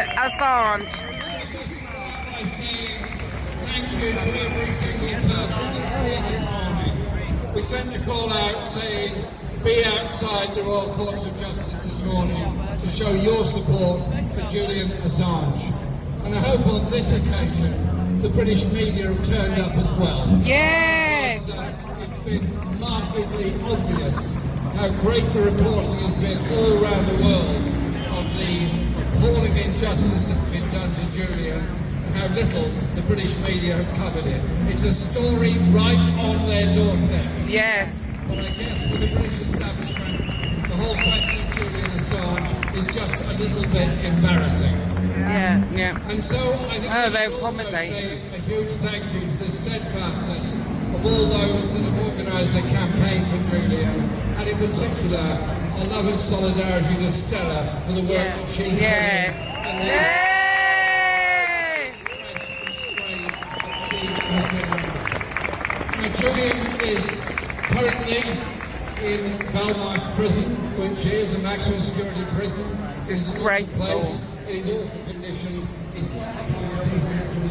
Assange. By saying thank you to every single person that's here this morning. We sent a call out saying be outside the Royal Courts of Justice this morning to show your support for Julian Assange. And I hope on this occasion the British media have turned up as well. Yes! Because, it's been markedly obvious how great the reporting has been all around the world of the appalling injustice that's been done to Julian and how little the British media have covered it. It's a story right on their doorsteps. Yes. But I guess for the British establishment, the whole question of Julian Assange is just a little bit embarrassing. Yeah, yeah. And so I think we should also say a huge thank you to the steadfastness of all those that have organised the campaign for Julian, and in particular, our love and solidarity to Stella for the work that she's put in. And the stress and strain that she has been under. Now, Julian is currently in Belmarsh prison, which is a maximum security prison. It's a awful place. It is awful conditions. It's not a prison to be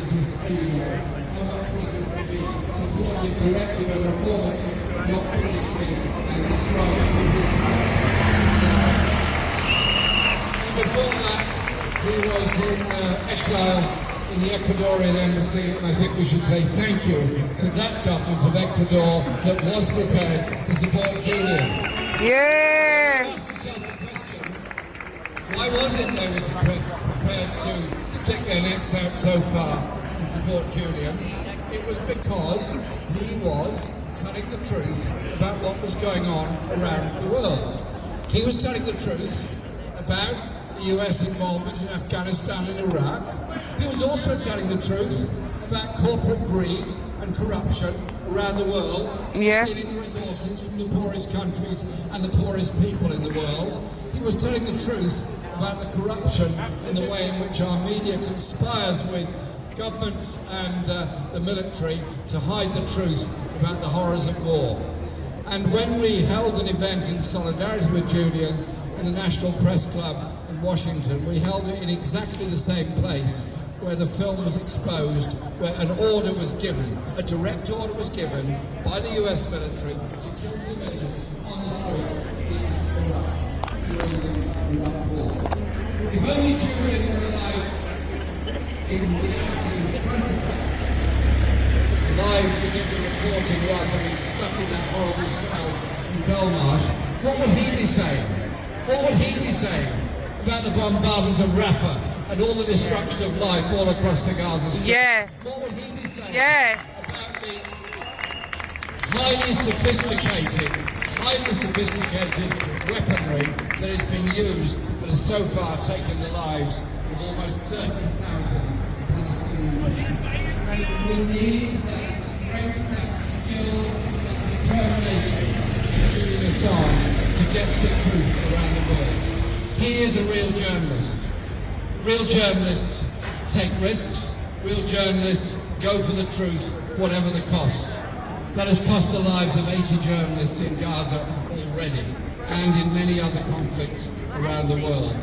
prisons to be supported, corrected and reformative, not punishing and destroying his Before that, he was in exile in the Ecuadorian embassy, and I think we should say thank you to that government of Ecuador that was prepared to support Julian. Yeah! Ask yourself the question, why was it they were prepared to stick their necks out so far and support Julian? It was because he was telling the truth about what was going on around the world. He was telling the truth about the US involvement in Afghanistan and Iraq. He was also telling the truth about corporate greed and corruption around the world, stealing the resources from the poorest countries and the poorest people in the world. He was telling the truth about the corruption in the way in which our media conspires with governments and the military to hide the truth about the horrors of war. And when we held an event in solidarity with Julian in the National Press Club in Washington, we held it in exactly the same place where the film was exposed, where an order was given, a direct order was given by the US military to kill civilians on the street in Iraq during the Iraq war. If only Julian were alive in reality in front of us, alive to give the reporting rather than he's stuck in that horrible cell in Belmarsh, what would he be saying? What would he be saying about the bombardment of Rafah and all the destruction of life all across the Gaza Strip? Yes. What would he be saying about the highly sophisticated weaponry that has been used that has so far taken the lives of almost 30,000 Palestinians? We need that strength, that skill, that determination of Julian Assange to get to the truth around the world. He is a real journalist. Real journalists take risks. Real journalists go for the truth, whatever the cost. That has cost the lives of 80 journalists in Gaza already, and in many other conflicts around the world.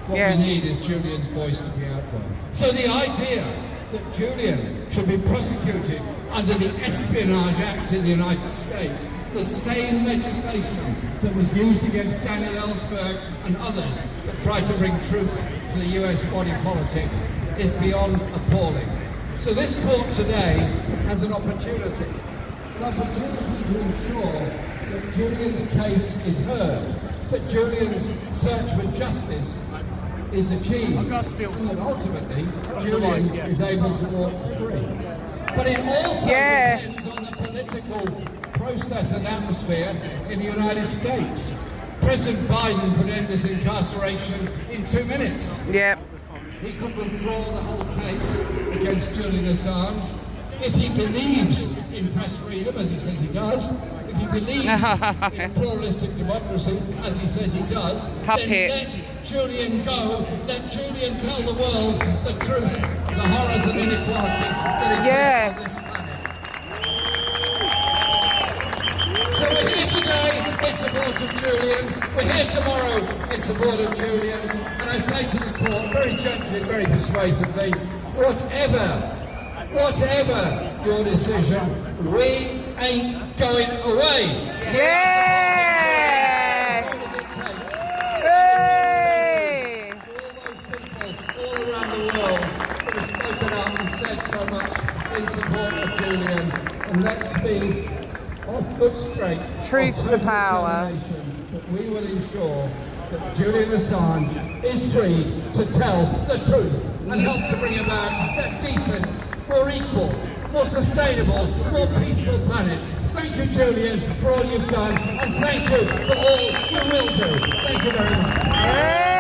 What we need is Julian's voice to be out there. So the idea that Julian should be prosecuted under the Espionage Act in the United States, the same legislation that was used against Daniel Ellsberg and others that tried to bring truth to the US body politic, is beyond appalling. So this court today has an opportunity to ensure that Julian's case is heard, that Julian's search for justice is achieved, and that ultimately Julian is able to walk free. But it also depends on the political process and atmosphere in the United States. President Biden could end this incarceration in 2 minutes. He could withdraw the whole case against Julian Assange. If he believes in press freedom, as he says he does, if he believes in pluralistic democracy, as he says he does, then let Julian go, let Julian tell the world the truth of the horrors and inequality that exist on this planet. So we're here today in support of Julian, we're here tomorrow in support of Julian, and I say to the support, very gently, very persuasively, whatever your decision, we ain't going away. Yes! As it takes. Yay! To all those people all around the world that have spoken up and said so much in support of Julian, and let's be of good strength, Truth of to total power. determination, that we will ensure that Julian Assange is free to tell the truth and help to bring about that decent, more equal, more sustainable, more peaceful planet. Thank you, Julian, for all you've done, and thank you for all you will do. Thank you very much. Yay!